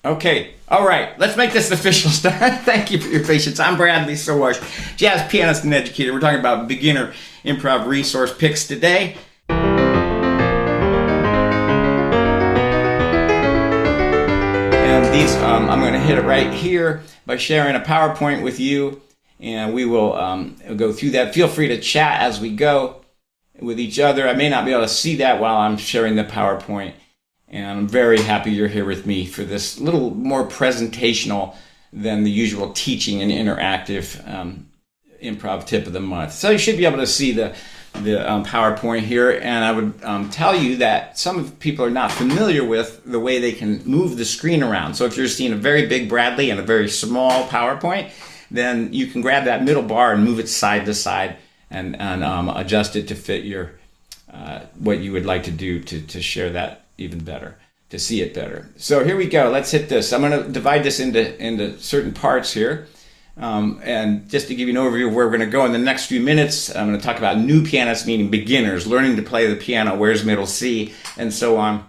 Okay, all right, let's make this official start. Thank you for your patience. I'm Bradley Sowash, jazz pianist and educator. We're talking about beginner improv resource picks today. And these, I'm going to hit it right here by sharing a PowerPoint with you, and we will go through that. Feel free to chat as we go with each other. I may not be able to see that while I'm sharing the PowerPoint. And I'm very happy you're here with me for this little more presentational than the usual teaching and interactive improv tip of the month. So you should be able to see the PowerPoint here. And I would tell you that some people are not familiar with the way they can move the screen around. So if you're seeing a very big Bradley and a very small PowerPoint, then you can grab that middle bar and move it side to side and adjust it to fit your what you would like to do to share that even better, to see it better. So here we go. Let's hit this. I'm going to divide this into certain parts here. And just to give you an overview of where we're going to go in the next few minutes, I'm going to talk about new pianists, meaning beginners, learning to play the piano, where's middle C, and so on.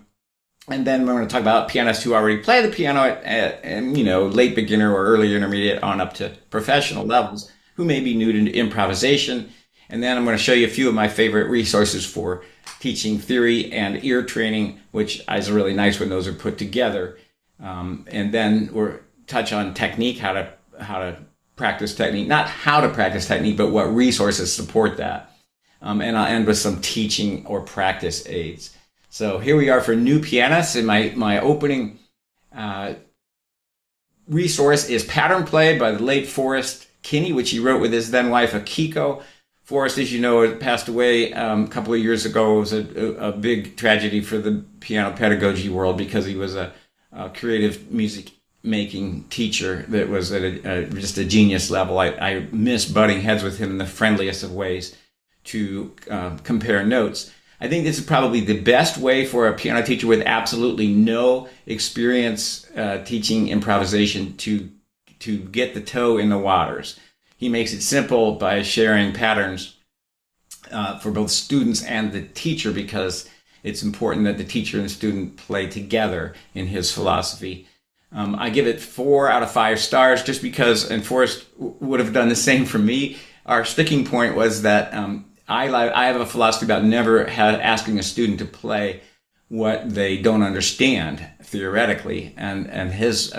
And then we're going to talk about pianists who already play the piano at late beginner or early intermediate on up to professional levels, who may be new to improvisation. And then I'm going to show you a few of my favorite resources for teaching theory and ear training, which is really nice when those are put together. And then we'll touch on technique, how to practice technique, not how to practice technique, but what resources support that. And I'll end with some teaching or practice aids. So here we are for new pianists, and my opening resource is Pattern Play by the late Forrest Kinney, which he wrote with his then wife Akiko. Forrest, as you know, passed away a couple of years ago. It was a big tragedy for the piano pedagogy world because he was a creative music making teacher that was at just a genius level. I miss butting heads with him in the friendliest of ways to compare notes. I think this is probably the best way for a piano teacher with absolutely no experience teaching improvisation to get the toe in the waters. He makes it simple by sharing patterns for both students and the teacher, because it's important that the teacher and the student play together in his philosophy. I give it 4 out of 5 stars just because, and Forrest would have done the same for me. Our sticking point was that I have a philosophy about never asking a student to play what they don't understand theoretically, and his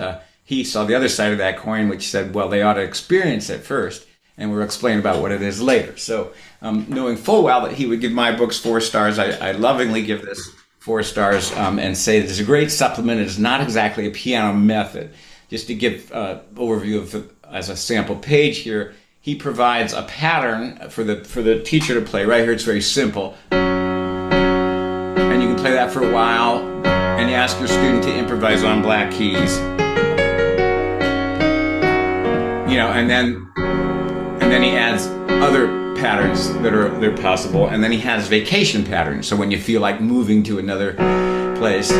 he saw the other side of that coin, which said, well, they ought to experience it first, and we'll explain about what it is later. So knowing full well that he would give my books 4 stars, I lovingly give this 4 stars and say this is a great supplement. It is not exactly a piano method. Just to give an overview of as a sample page here, he provides a pattern for the teacher to play. Right here, it's very simple. And you can play that for a while, and you ask your student to improvise on black keys. And then he adds other patterns that are possible, and then he has vacation patterns. So when you feel like moving to another place, you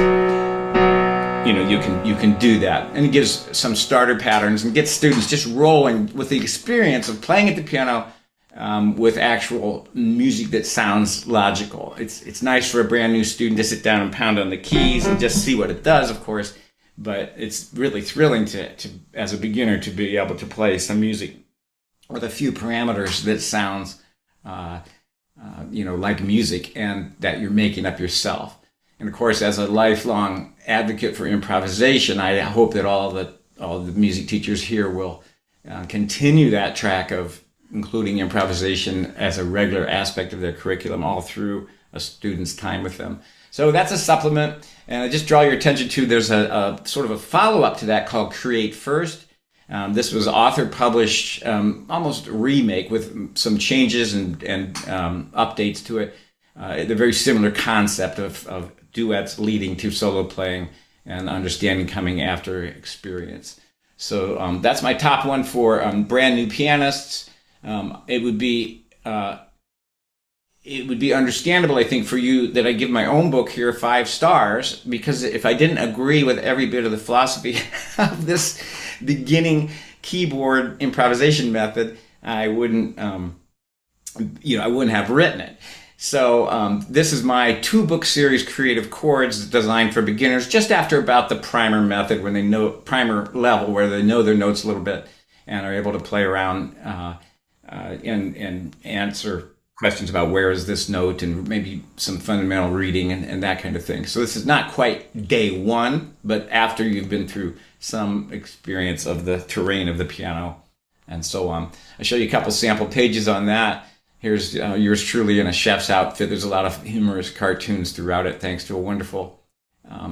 can do that. And he gives some starter patterns and gets students just rolling with the experience of playing at the piano with actual music that sounds logical. It's nice for a brand new student to sit down and pound on the keys and just see what it does, of course. But it's really thrilling to as a beginner to be able to play some music with a few parameters that sounds, like music and that you're making up yourself. And of course, as a lifelong advocate for improvisation, I hope that all the music teachers here will continue that track of including improvisation as a regular aspect of their curriculum all through a student's time with them. So that's a supplement, and I just draw your attention to there's a sort of a follow-up to that called Create First. This was author-published, almost a remake with some changes and updates to it. The very similar concept of duets leading to solo playing and understanding coming after experience. So that's my top one for brand new pianists. It would be understandable, I think, for you that I give my own book here 5 stars, because if I didn't agree with every bit of the philosophy of this beginning keyboard improvisation method, I wouldn't have written it. So this is my 2-book series, Creative Chords, designed for beginners, just after about the primer method, when they know primer level, where they know their notes a little bit and are able to play around and answer questions about where is this note and maybe some fundamental reading and that kind of thing. So this is not quite day 1, but after you've been through some experience of the terrain of the piano and so on. I'll show you a couple sample pages on that. Here's yours truly in a chef's outfit. There's a lot of humorous cartoons throughout it, thanks to a wonderful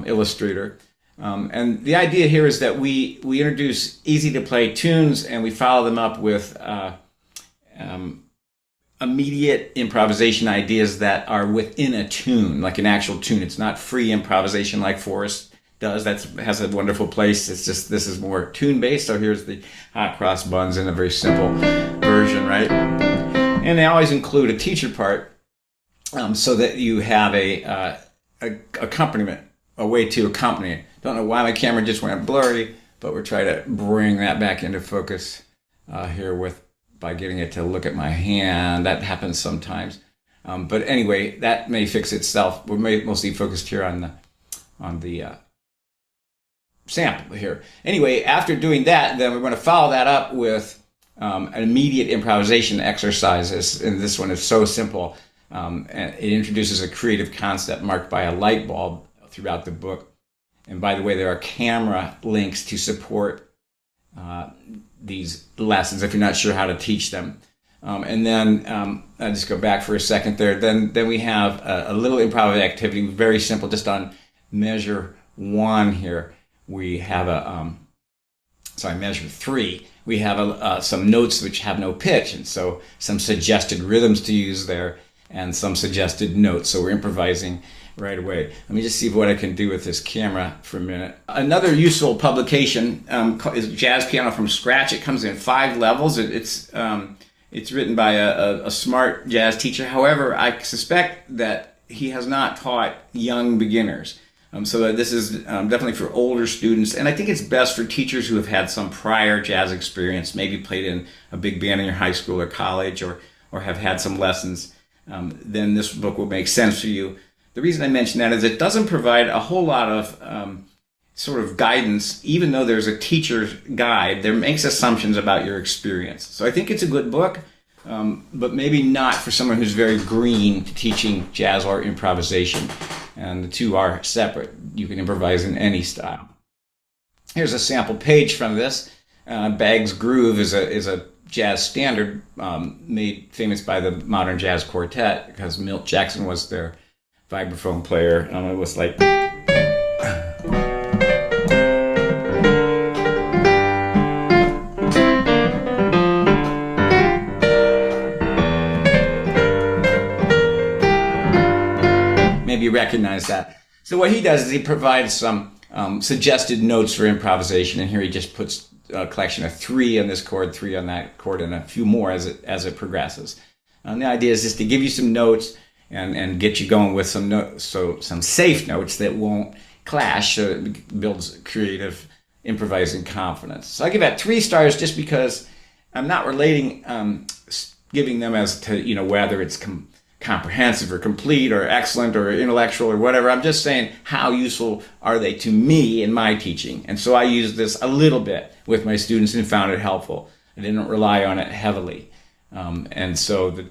illustrator. And the idea here is that we introduce easy-to-play tunes, and we follow them up with immediate improvisation ideas that are within a tune, like an actual tune. It's not free improvisation like Forrest does. That has a wonderful place. It's just, this is more tune-based. So here's the hot cross buns in a very simple version, right? And they always include a teacher part, so that you have a accompaniment, a way to accompany it. Don't know why my camera just went blurry, but we're trying to bring that back into focus here by getting it to look at my hand. That happens sometimes. But anyway, that may fix itself. We're mostly focused here on the sample here. Anyway, after doing that, then we're going to follow that up with an immediate improvisation exercises, and this one is so simple. It introduces a creative concept marked by a light bulb throughout the book. And by the way, there are camera links to support these lessons if you're not sure how to teach them. And then I'll just go back for a second there. Then we have a little improv activity, very simple, just on measure 1 here. We have measure 3. We have some notes which have no pitch, and so some suggested rhythms to use there and some suggested notes. So we're improvising right away. Let me just see what I can do with this camera for a minute. Another useful publication is Jazz Piano from Scratch. It comes in 5 levels. It's written by a smart jazz teacher. However, I suspect that he has not taught young beginners. So this is definitely for older students, and I think it's best for teachers who have had some prior jazz experience, maybe played in a big band in your high school or college, or have had some lessons. Then this book will make sense for you. The reason I mention that is it doesn't provide a whole lot of sort of guidance. Even though there's a teacher's guide, there makes assumptions about your experience. So I think it's a good book, but maybe not for someone who's very green to teaching jazz or improvisation. And the two are separate. You can improvise in any style. Here's a sample page from this. Bag's Groove is a jazz standard made famous by the Modern Jazz Quartet, because Milt Jackson was their vibraphone player. It was like... Maybe you recognize that. So what he does is he provides some suggested notes for improvisation, and here he just puts a collection of 3 on this chord, 3 on that chord, and a few more as it progresses. The idea is just to give you some notes and get you going with some notes, so some safe notes that won't clash, so it builds creative improvising confidence. So I give that 3 stars just because I'm not relating giving them as to whether it's comprehensive or complete or excellent or intellectual or whatever. I'm just saying, how useful are they to me in my teaching? And so I use this a little bit with my students and found it helpful. I didn't rely on it heavily. And so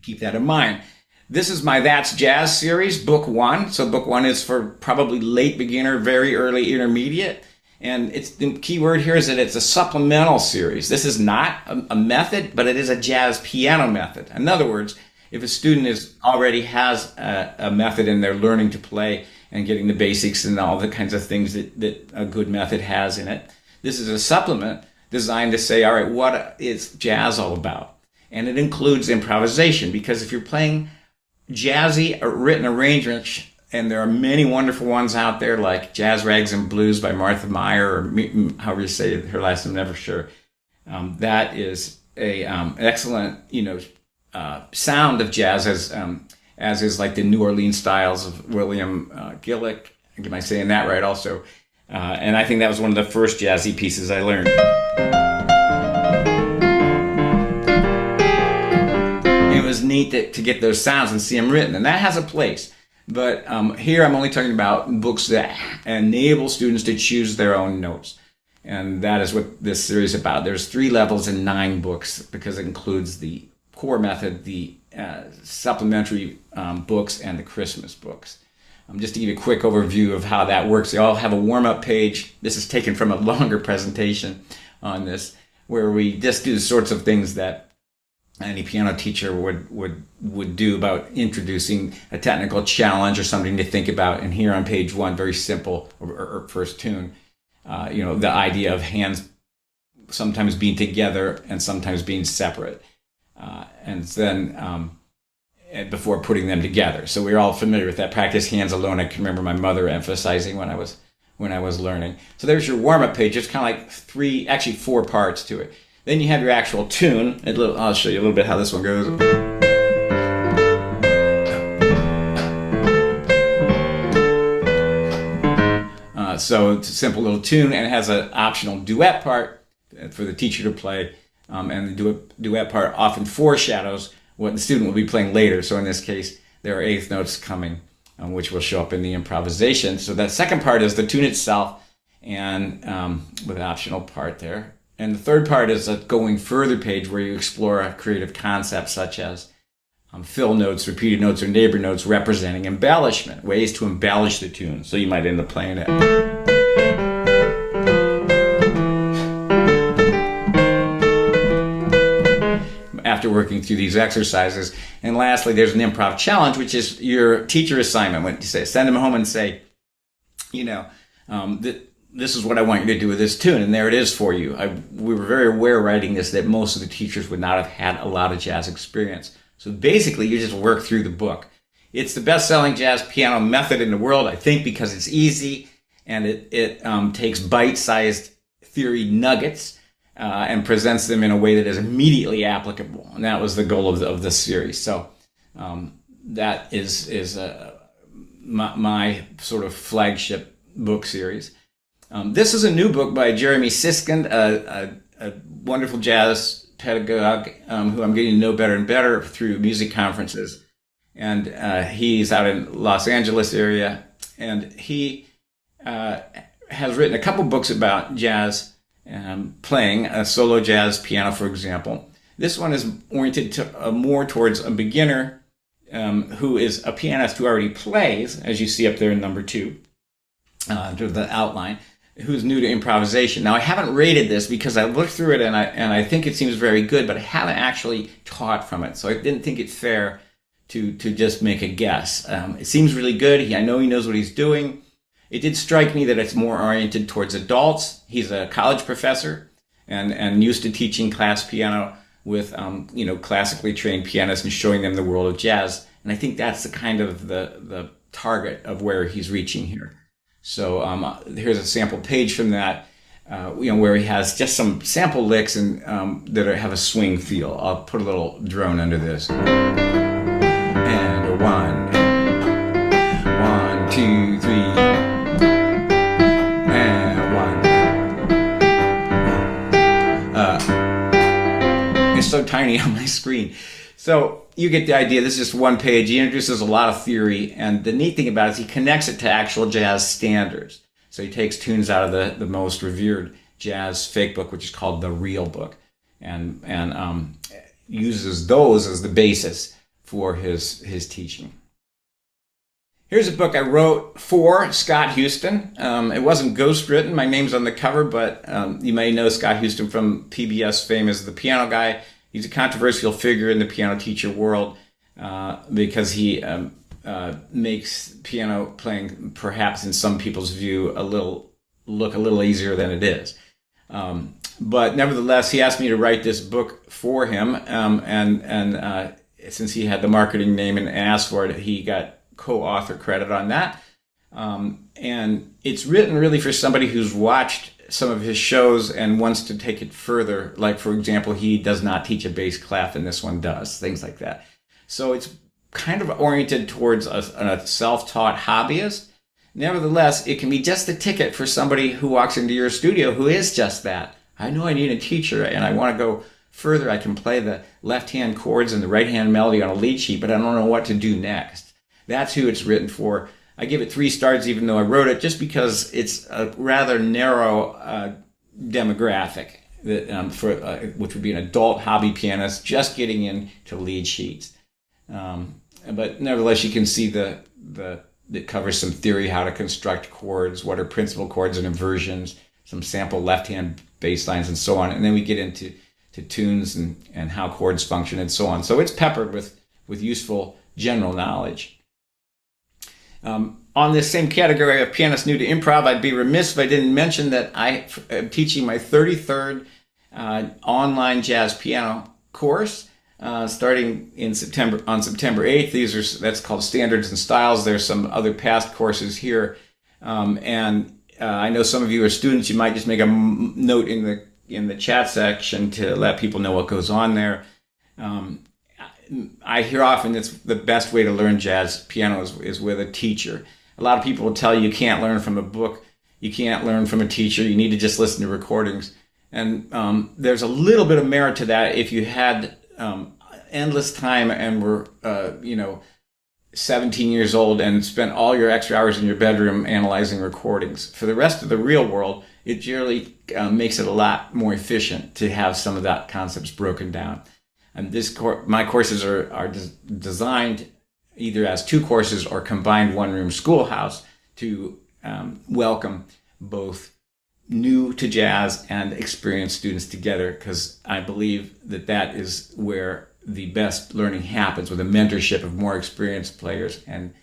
keep that in mind. This is my That's Jazz series, book 1. So book 1 is for probably late beginner, very early intermediate. And the key word here is that it's a supplemental series. This is not a method, but it is a jazz piano method. In other words, if a student already has a method and they're learning to play and getting the basics and all the kinds of things that a good method has in it, this is a supplement designed to say, all right, what is jazz all about? And it includes improvisation, because if you're playing jazzy written arrangements, and there are many wonderful ones out there, like Jazz Rags and Blues by Martha Meyer, or however you say her last name, never sure. That is an excellent, sound of jazz, as is like the New Orleans styles of William Gillick. Am I saying that right? Also, and I think that was one of the first jazzy pieces I learned. It was neat to get those sounds and see them written, and that has a place. But here I'm only talking about books that enable students to choose their own notes. And that is what this series is about. There's 3 levels and 9 books because it includes the core method, the supplementary books, and the Christmas books. Just to give you a quick overview of how that works, they all have a warm-up page. This is taken from a longer presentation on this, where we just do the sorts of things that any piano teacher would do about introducing a technical challenge or something to think about. And here on page 1, very simple, or first tune, the idea of hands sometimes being together and sometimes being separate, and then before putting them together. So we're all familiar with that. Practice hands alone. I can remember my mother emphasizing when I was learning. So there's your warm-up page. It's kind of like 4 parts to it. Then you have your actual tune. I'll show you a little bit how this one goes. So it's a simple little tune, and it has an optional duet part for the teacher to play. And the duet part often foreshadows what the student will be playing later. So in this case, there are 8th notes coming, which will show up in the improvisation. So that second part is the tune itself, and with an optional part there. And the third part is a going further page where you explore a creative concept such as fill notes, repeated notes, or neighbor notes representing embellishment, ways to embellish the tune. So you might end up playing it. After working through these exercises. And lastly, there's an improv challenge, which is your teacher assignment. When you say, send them home and say, this is what I want you to do with this tune, and there it is for you. We were very aware writing this that most of the teachers would not have had a lot of jazz experience. So basically, you just work through the book. It's the best-selling jazz piano method in the world, I think, because it's easy, and it takes bite-sized theory nuggets and presents them in a way that is immediately applicable. And that was the goal of this series. So that is my sort of flagship book series. This is a new book by Jeremy Siskind, a wonderful jazz pedagogue who I'm getting to know better and better through music conferences. And he's out in Los Angeles area. And he has written a couple books about jazz playing, solo jazz piano, for example. This one is oriented to, more towards a beginner who is a pianist who already plays, as you see up there in number 2, to the outline, who's new to improvisation. Now, I haven't rated this because I looked through it and I think it seems very good, but I haven't actually taught from it. So I didn't think it fair to just make a guess. It seems really good. I know he knows what he's doing. It did strike me that it's more oriented towards adults. He's a college professor and used to teaching class piano with classically trained pianists and showing them the world of jazz. And I think that's the kind of the target of where he's reaching here. So here's a sample page from that, where he has just some sample licks and that have a swing feel. I'll put a little drone under this. And a 1, 2, 3, and a 1. It's so tiny on my screen. So you get the idea. This is just one page. He introduces a lot of theory, and the neat thing about it is he connects it to actual jazz standards. So he takes tunes out of the most revered jazz fake book, which is called the Real book, and uses those as the basis for his teaching. Here's a book I wrote for Scott Houston. It wasn't ghostwritten. My name's on the cover, but you may know Scott Houston from PBS fame as the piano guy. He's a controversial figure in the piano teacher world because he makes piano playing, perhaps in some people's view, look a little easier than it is. But nevertheless, he asked me to write this book for him, and since he had the marketing name and asked for it, he got co-author credit on that. And it's written really for somebody who's watched some of his shows and wants to take it further. Like, for example, he does not teach a bass clef and this one does, things like that. So it's kind of oriented towards a self-taught hobbyist. Nevertheless, it can be just the ticket for somebody who walks into your studio who is just that. I know I need a teacher and I want to go further. I can play the left-hand chords and the right-hand melody on a lead sheet, but I don't know what to do next. That's who it's written for. I give it 3 stars even though I wrote it, just because it's a rather narrow demographic, that, which would be an adult hobby pianist just getting into lead sheets. But nevertheless, you can see it covers some theory, how to construct chords, what are principal chords and inversions, some sample left-hand bass lines, and so on. And then we get into tunes and how chords function and so on. So it's peppered with useful general knowledge. On this same category of pianists new to improv, I'd be remiss if I didn't mention that I am teaching my 33rd online jazz piano course, starting on September 8th. That's called Standards and Styles. There's some other past courses here, and I know some of you are students. You might just make a note in the chat section to let people know what goes on there. I hear often it's the best way to learn jazz piano is with a teacher. A lot of people will tell you you can't learn from a book, you can't learn from a teacher, you need to just listen to recordings. And there's a little bit of merit to that if you had endless time and were 17 years old and spent all your extra hours in your bedroom analyzing recordings. For the rest of the real world, it generally makes it a lot more efficient to have some of that concepts broken down. And my courses are designed either as 2 courses or combined one-room schoolhouse to welcome both new to jazz and experienced students together, because I believe that is where the best learning happens, with a mentorship of more experienced players and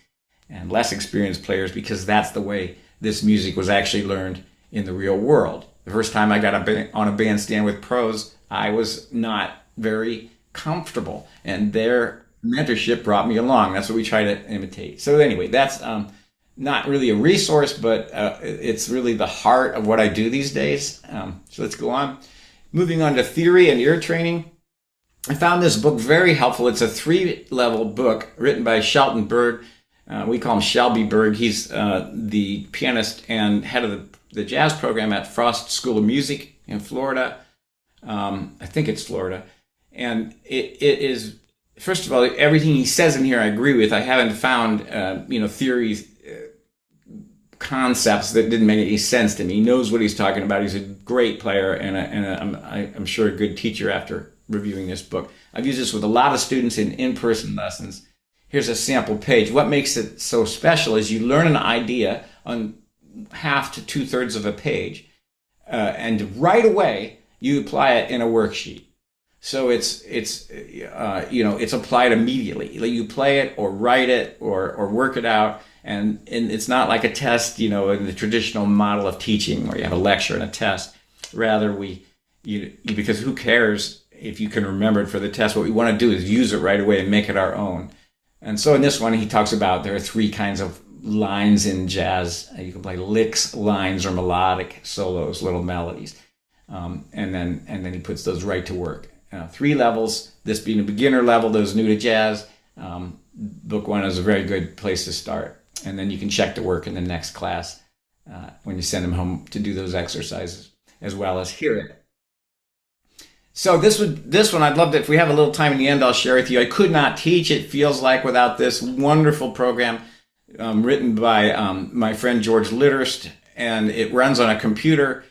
less experienced players, because that's the way this music was actually learned in the real world. The first time I got on a bandstand with pros, I was not very comfortable, and their mentorship brought me along. That's what we try to imitate. So anyway, that's not really a resource, but it's really the heart of what I do these days. So let's go on. Moving on to theory and ear training. I found this book very helpful. It's a 3-level book written by Shelton Berg. We call him Shelby Berg. He's the pianist and head of the jazz program at Frost School of Music in Florida. I think it's Florida. And it is, first of all, everything he says in here I agree with. I haven't found, theories, concepts that didn't make any sense to me. He knows what he's talking about. He's a great player, and I'm sure a good teacher after reviewing this book. I've used this with a lot of students in-person lessons. Here's a sample page. What makes it so special is you learn an idea on half to 2/3 of a page, and right away you apply it in a worksheet. So it's applied immediately. You play it or write it or work it out, and it's not like a test, in the traditional model of teaching where you have a lecture and a test. Rather, because who cares if you can remember it for the test? What we want to do is use it right away and make it our own. And so in this one, he talks about there are 3 kinds of lines in jazz. You can play licks, lines, or melodic solos, little melodies, and then he puts those right to work. 3 levels, this being a beginner level, those new to jazz. Book 1 is a very good place to start. And then you can check the work in the next class when you send them home to do those exercises, as well as hear it. So this one, I'd love to, if we have a little time in the end, I'll share with you. I could not teach, it feels like, without this wonderful program written by my friend George Litterst, and it runs on a computer,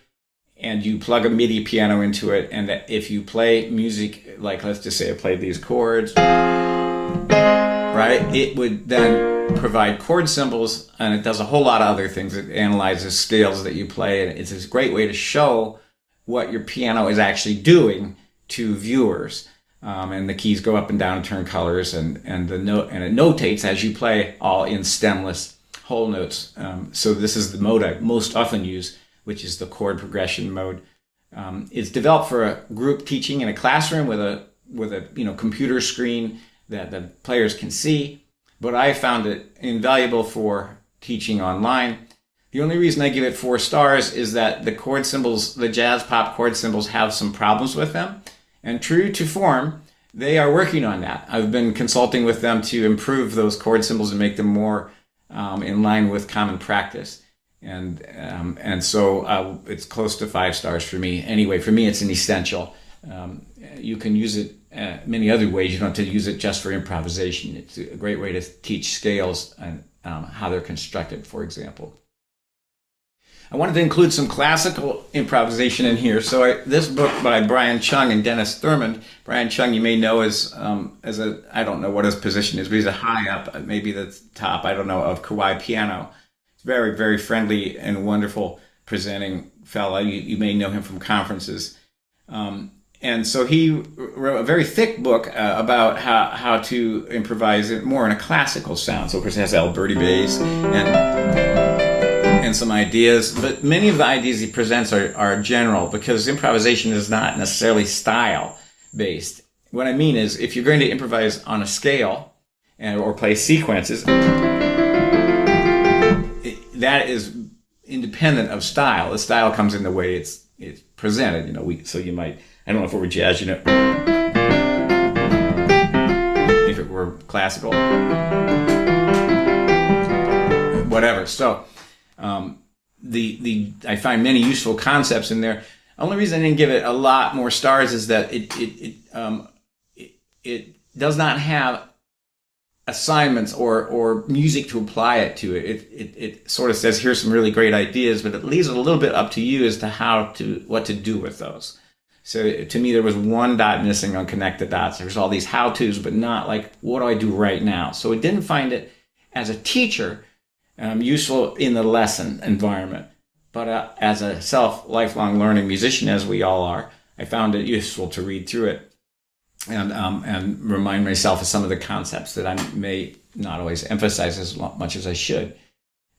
and you plug a MIDI piano into it, and if you play music, like let's just say I played these chords, right, it would then provide chord symbols, and it does a whole lot of other things. It analyzes scales that you play, and it's a great way to show what your piano is actually doing to viewers. And the keys go up and down and turn colors, and it notates as you play, all in stemless whole notes. So this is the mode I most often use, which is the chord progression mode. It's developed for a group teaching in a classroom with a computer screen that the players can see, but I found it invaluable for teaching online. The only reason I give it 4 stars is that the chord symbols, the jazz pop chord symbols, have some problems with them. And true to form, they are working on that. I've been consulting with them to improve those chord symbols and make them more in line with common practice. And so it's close to 5 stars for me. Anyway, for me, it's an essential You can use it many other ways. You don't have to use it just for improvisation. It's a great way to teach scales and how they're constructed, for example. I wanted to include some classical improvisation in here. So this book by Brian Chung and Dennis Thurmond. Brian Chung, you may know as I don't know what his position is, but he's a high up, maybe the top, I don't know, of Kawai Piano. He's very, very friendly and wonderful presenting fella. You may know him from conferences. And so he wrote a very thick book about how to improvise it more in a classical sound. So of course it has Alberti bass and some ideas, but many of the ideas he presents are general, because improvisation is not necessarily style based. What I mean is, if you're going to improvise on a scale or play sequences, that is independent of style. The style comes in the way it's presented. So you might, I don't know if it were jazz, if it were classical, whatever. So I find many useful concepts in there. Only reason I didn't give it a lot more stars is that it does not have assignments or music to apply it to. It sort of says, here's some really great ideas, but it leaves it a little bit up to you as to what to do with those. So to me, there was one dot missing on connect the dots. There's all these how-tos, but not like, what do I do right now? So I didn't find it as a teacher useful in the lesson environment. But as a lifelong learning musician, as we all are, I found it useful to read through it and remind myself of some of the concepts that I may not always emphasize as much as I should.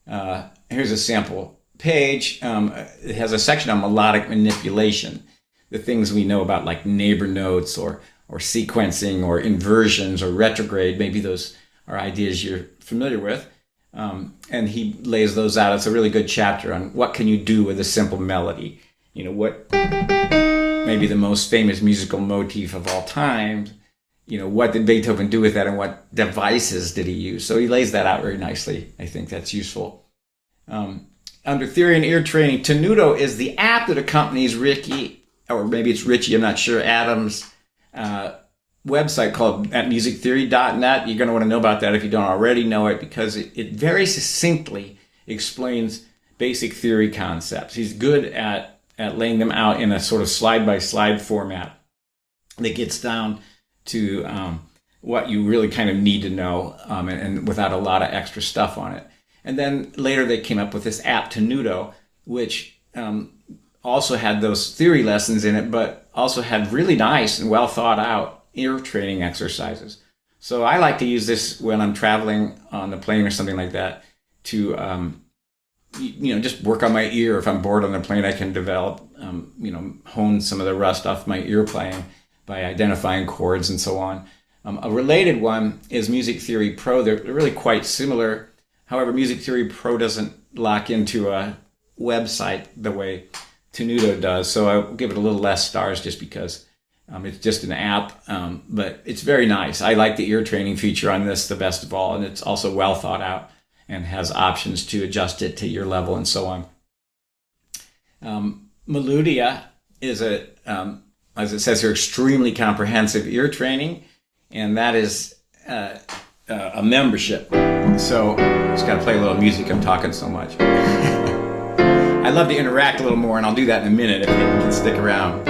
Here's a sample page. It has a section on melodic manipulation, the things we know about, like neighbor notes or sequencing or inversions or retrograde. Maybe those are ideas you're familiar with. And he lays those out. It's a really good chapter on what can you do with a simple melody. What maybe the most famous musical motif of all time. What did Beethoven do with that, and what devices did he use? So he lays that out very nicely. I think that's useful. Under theory and ear training, Tenuto is the app that accompanies Ricky, or maybe it's Richie, I'm not sure, Adams' website called at musictheory.net. You're going to want to know about that if you don't already know it, because it very succinctly explains basic theory concepts. He's good at laying them out in a sort of slide-by-slide format that gets down to what you really kind of need to know, and without a lot of extra stuff on it. And then later they came up with this app, Tenuto, which also had those theory lessons in it, but also had really nice and well thought out ear training exercises. So I like to use this when I'm traveling on the plane or something like that to just work on my ear. If I'm bored on the plane, I can develop, hone some of the rust off my ear playing by identifying chords and so on. A related one is Music Theory Pro. They're really quite similar. However, Music Theory Pro doesn't lock into a website the way Tenuto does. So I'll give it a little less stars just because it's just an app, but it's very nice. I like the ear training feature on this the best of all, and it's also well thought out and has options to adjust it to your level and so on. Meludia is as it says here, extremely comprehensive ear training, and that is a membership. So just got to play a little music. I'm talking so much. I'd love to interact a little more, and I'll do that in a minute if you can stick around.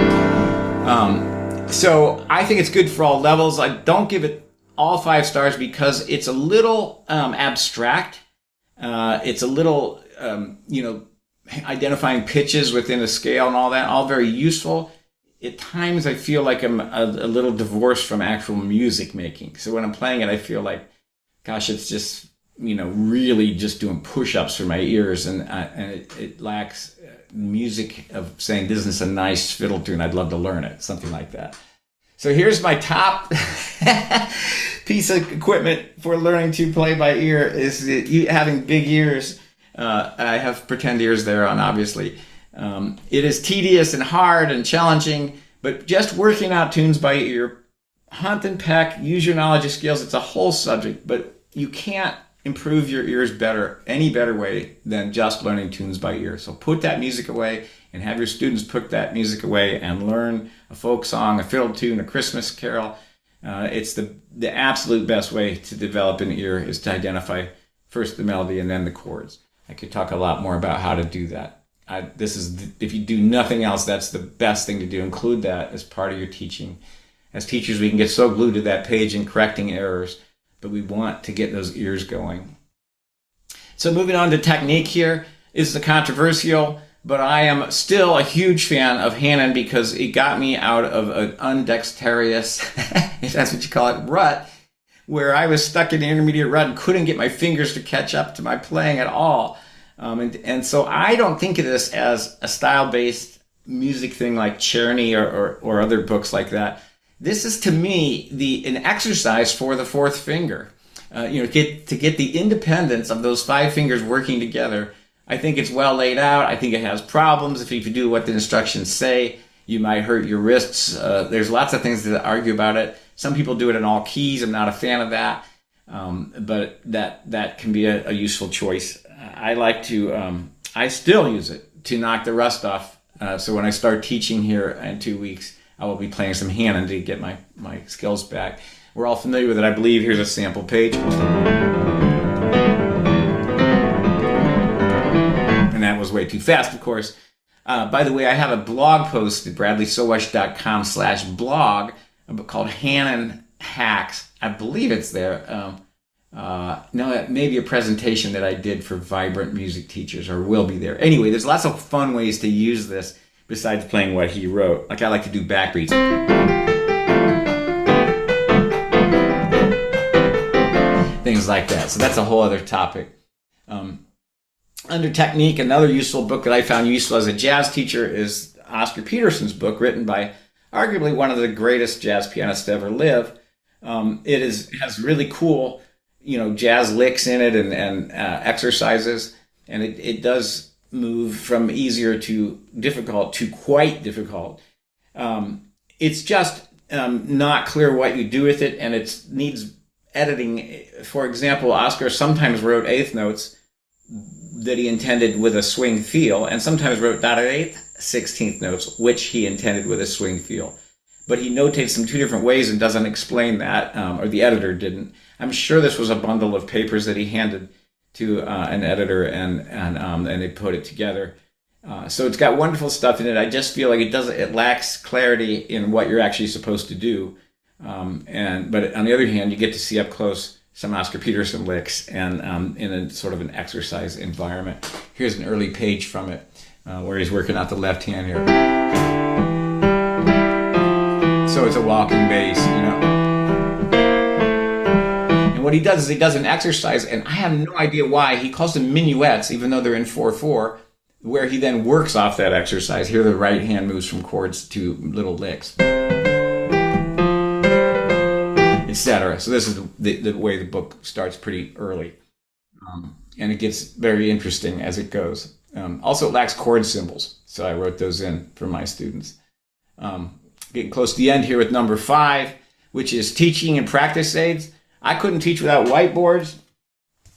So I think it's good for all levels. I don't give it all 5 stars because it's a little abstract. It's a little, identifying pitches within a scale and all that, all very useful. At times I feel like I'm a little divorced from actual music making. So when I'm playing it, I feel like, gosh, it's just, really just doing push-ups for my ears, and it lacks music of saying, this is a nice fiddle tune, I'd love to learn it, something like that. So here's my top piece of equipment for learning to play by ear is having big ears. I have pretend ears there on, obviously. It is tedious and hard and challenging, but just working out tunes by ear, hunt and peck, use your knowledge of scales. It's a whole subject, but you can't improve your ears any better way than just learning tunes by ear. So put that music away and have your students put that music away and learn a folk song, a fiddle tune, a Christmas carol. It's the absolute best way to develop an ear is to identify first the melody and then the chords. I could talk a lot more about how to do that. If you do nothing else, that's the best thing to do. Include that as part of your teaching. As teachers, we can get so glued to that page and correcting errors, but we want to get those ears going. So moving on to technique here is the controversial, but I am still a huge fan of Hannon because it got me out of an undexterous, if that's what you call it, rut, where I was stuck in the intermediate rut and couldn't get my fingers to catch up to my playing at all. And so I don't think of this as a style-based music thing like Czerny or other books like that. This is, to me, an exercise for the fourth finger. To get the independence of those five fingers working together. I think it's well laid out. I think it has problems. If you do what the instructions say, you might hurt your wrists. There's lots of things to argue about it. Some people do it in all keys. I'm not a fan of that. But that can be a useful choice. I still use it to knock the rust off. So when I start teaching here in 2 weeks, I will be playing some Hannon to get my skills back. We're all familiar with it, I believe. Here's a sample page. And that was way too fast, of course. By the way, I have a blog post at bradleysowash.com/blog called Hannon Hacks. I believe it's there. No, it may be a presentation that I did for vibrant music teachers, or will be there. Anyway, there's lots of fun ways to use this besides playing what he wrote. Like I like to do backbeats. Things like that. So that's a whole other topic. Under technique, another useful book that I found useful as a jazz teacher is Oscar Peterson's book, written by arguably one of the greatest jazz pianists to ever live. It has really cool, jazz licks in it and exercises, and it does move from easier to difficult to quite difficult. It's just not clear what you do with it, and it needs editing. For example, Oscar sometimes wrote eighth notes that he intended with a swing feel, and sometimes wrote dotted eighth, 16th notes, which he intended with a swing feel. But he notates them two different ways and doesn't explain that, or the editor didn't. I'm sure this was a bundle of papers that he handed to an editor, and they put it together. So it's got wonderful stuff in it. I just feel like it lacks clarity in what you're actually supposed to do. But on the other hand, you get to see up close some Oscar Peterson licks and in a sort of an exercise environment. Here's an early page from it where he's working out the left hand here. So it's a walking bass, And what he does is he does an exercise, and I have no idea why. He calls them minuets, even though they're in 4/4, where he then works off that exercise. Here the right hand moves from chords to little licks, etc. So this is the way the book starts pretty early. And it gets very interesting as it goes. Also, it lacks chord symbols, so I wrote those in for my students. Getting close to the end here with number 5, which is teaching and practice aids. I couldn't teach without whiteboards.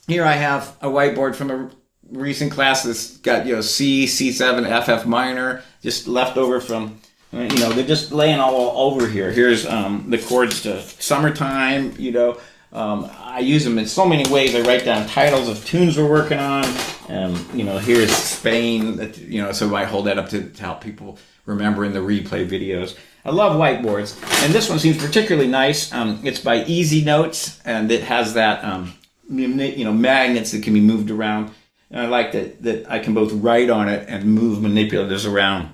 Here I have a whiteboard from a recent class that's got C, C7, FF minor, just left over from, they're just laying all over here. Here's the chords to summertime, I use them in so many ways. I write down titles of tunes we're working on. Here's Spain, so I hold that up to help people remember in the replay videos. I love whiteboards, and this one seems particularly nice. It's by Easy Notes, and it has that, magnets that can be moved around. And I like that I can both write on it and move manipulatives around.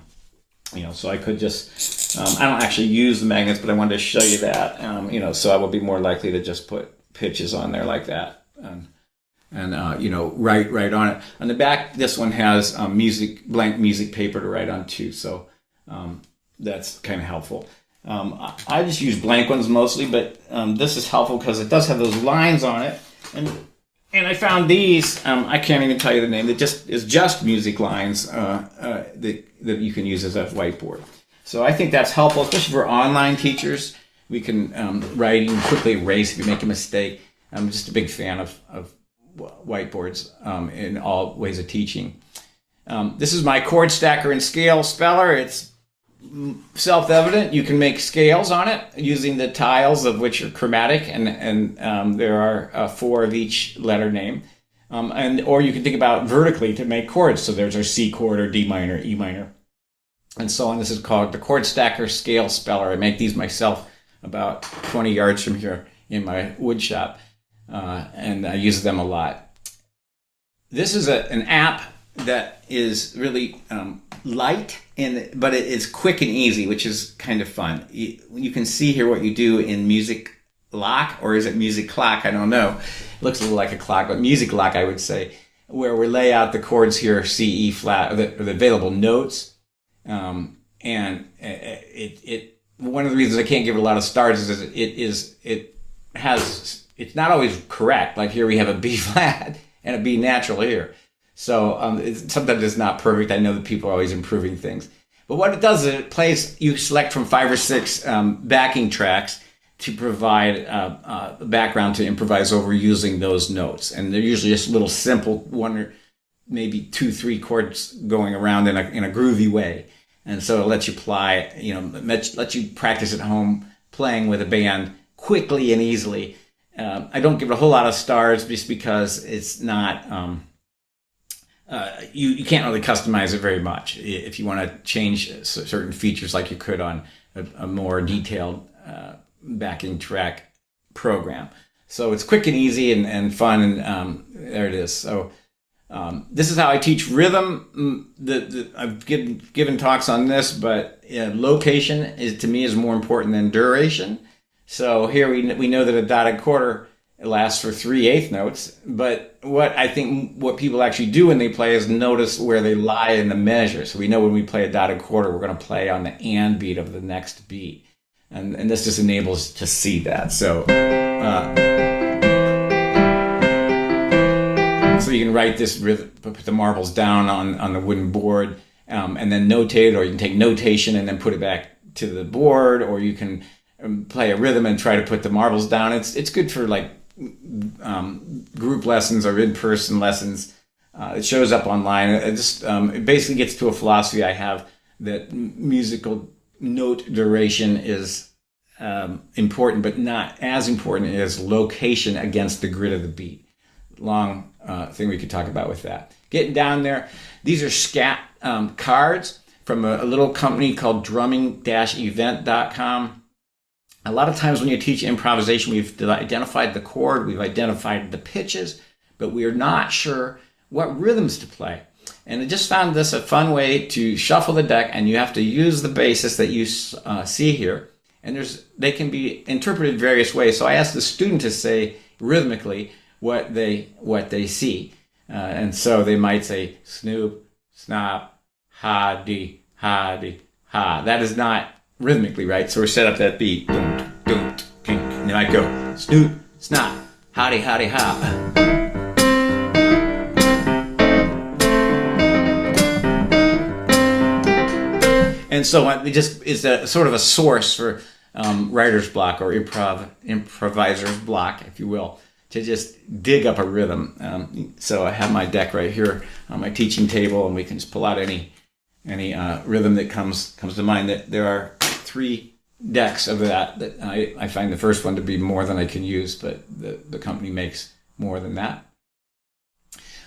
So I could just, I don't actually use the magnets, but I wanted to show you that, so I would be more likely to just put pitches on there like that and write on it. On the back, this one has blank music paper to write on too, so that's kind of helpful. I just use blank ones mostly, but this is helpful because it does have those lines on it, and I found these. I can't even tell you the name. That is just music lines that you can use as a whiteboard. So I think that's helpful, especially for online teachers. We can write and quickly erase if you make a mistake. I'm just a big fan of whiteboards in all ways of teaching. This is my chord stacker and scale speller. It's self-evident. You can make scales on it using the tiles, of which are chromatic, and there are 4 of each letter name. Or you can think about vertically to make chords. So there's our C chord or D minor, E minor, and so on. This is called the chord stacker scale speller. I make these myself about 20 yards from here in my wood shop, and I use them a lot. This is an app that is really light, but it is quick and easy, which is kind of fun. You can see here what you do in Music Lock, or is it Music Clock? I don't know. It looks a little like a clock, but Music Lock, I would say, where we lay out the chords here, C, E flat, or the available notes. And one of the reasons I can't give it a lot of stars is it's not always correct. Like here we have a B flat and a B natural here. So sometimes it's not perfect. I know that people are always improving things. But what it does is you select from 5 or 6 backing tracks to provide a background to improvise over using those notes. And they're usually just little simple 1 or maybe 2, 3 chords going around in a groovy way. And so it lets you lets you practice at home playing with a band quickly and easily. I don't give it a whole lot of stars just because it's not, you can't really customize it very much if you want to change certain features like you could on a more detailed backing track program. So it's quick and easy and fun, and there it is. So this is how I teach rhythm. I've given talks on this, but location to me is more important than duration. So here we know that a dotted quarter lasts for 3/8 notes, but what people actually do when they play is notice where they lie in the measure. So we know when we play a dotted quarter, we're going to play on the and beat of the next beat. And this just enables to see that. So you can write this rhythm, put the marbles down on the wooden board, and then notate it, or you can take notation and then put it back to the board, or you can play a rhythm and try to put the marbles down. It's good for like group lessons or in-person lessons. It shows up online. It basically gets to a philosophy I have that musical note duration is important, but not as important as location against the grid of the beat. Long thing we could talk about with that. Getting down there, these are scat cards from a little company called drumming-event.com. A lot of times when you teach improvisation, we've identified the chord, we've identified the pitches, but we are not sure what rhythms to play. And I just found this a fun way to shuffle the deck, and you have to use the basis that you see here. And they can be interpreted various ways. So I asked the student to say rhythmically what they see. And so they might say snoop, snop, ha-dee, ha-dee, ha. That is not rhythmically right. So we're set up that beat. Don't, kink. And they might go snoop, snop, ha-dee, ha-dee, ha. And so it just is a sort of a source for writer's block or improviser's block, if you will, to just dig up a rhythm. So I have my deck right here on my teaching table, and we can just pull out any rhythm that comes to mind. That there are 3 decks of that I find the first one to be more than I can use, but the company makes more than that.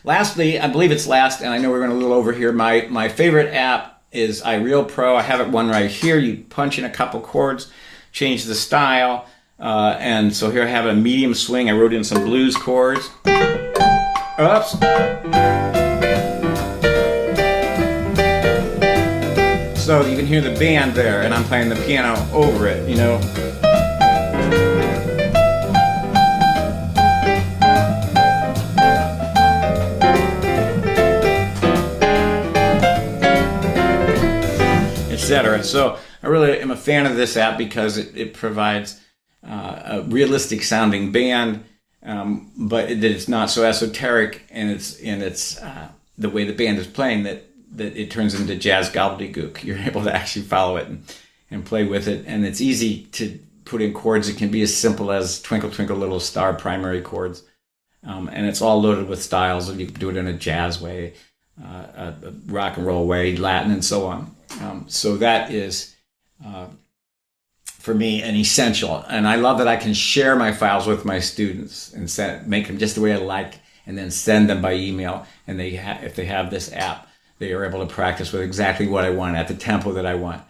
Lastly, I believe it's last, and I know we're going a little over here. My favorite app is iReal Pro. I have it one right here. You punch in a couple chords, change the style, and so here I have a medium swing. I wrote in some blues chords. Oops. So you can hear the band there, and I'm playing the piano over it, you know. Etc. So I really am a fan of this app because it provides a realistic sounding band, but it's not so esoteric, and it's the way the band is playing that it turns into jazz gobbledygook. You're able to actually follow it and play with it, and it's easy to put in chords. It can be as simple as Twinkle Twinkle Little Star primary chords, And it's all loaded with styles, and you can do it in a jazz way, a rock and roll way, Latin, and so on. So that is, for me, an essential. And I love that I can share my files with my students and make them just the way I like, and then send them by email. And if they have this app, they are able to practice with exactly what I want at the tempo that I want.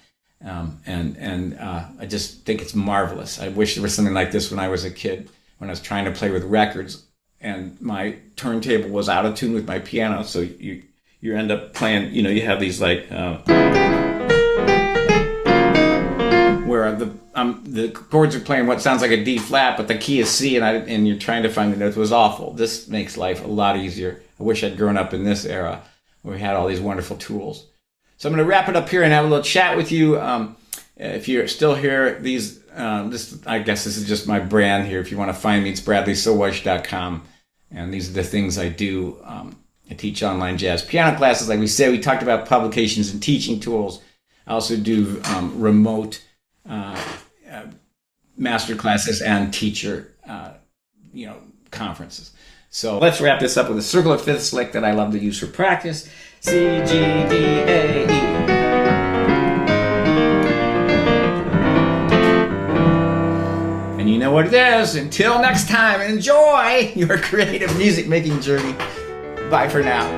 I just think it's marvelous. I wish there was something like this when I was a kid, when I was trying to play with records and my turntable was out of tune with my piano. So you end up playing, you have these like, where the chords are playing what sounds like a D flat, but the key is C, and you're trying to find the notes. It was awful. This makes life a lot easier. I wish I'd grown up in this era where we had all these wonderful tools. So I'm going to wrap it up here and have a little chat with you. If you're still here, I guess this is just my brand here. If you want to find me, it's bradleysowush.com. And these are the things I do. I teach online jazz piano classes. Like we said, we talked about publications and teaching tools. I also do remote master classes and teacher conferences. So let's wrap this up with a circle of fifths lick that I love to use for practice. C, G, D, A, E. And you know what it is. Until next time, enjoy your creative music making journey. Bye for now.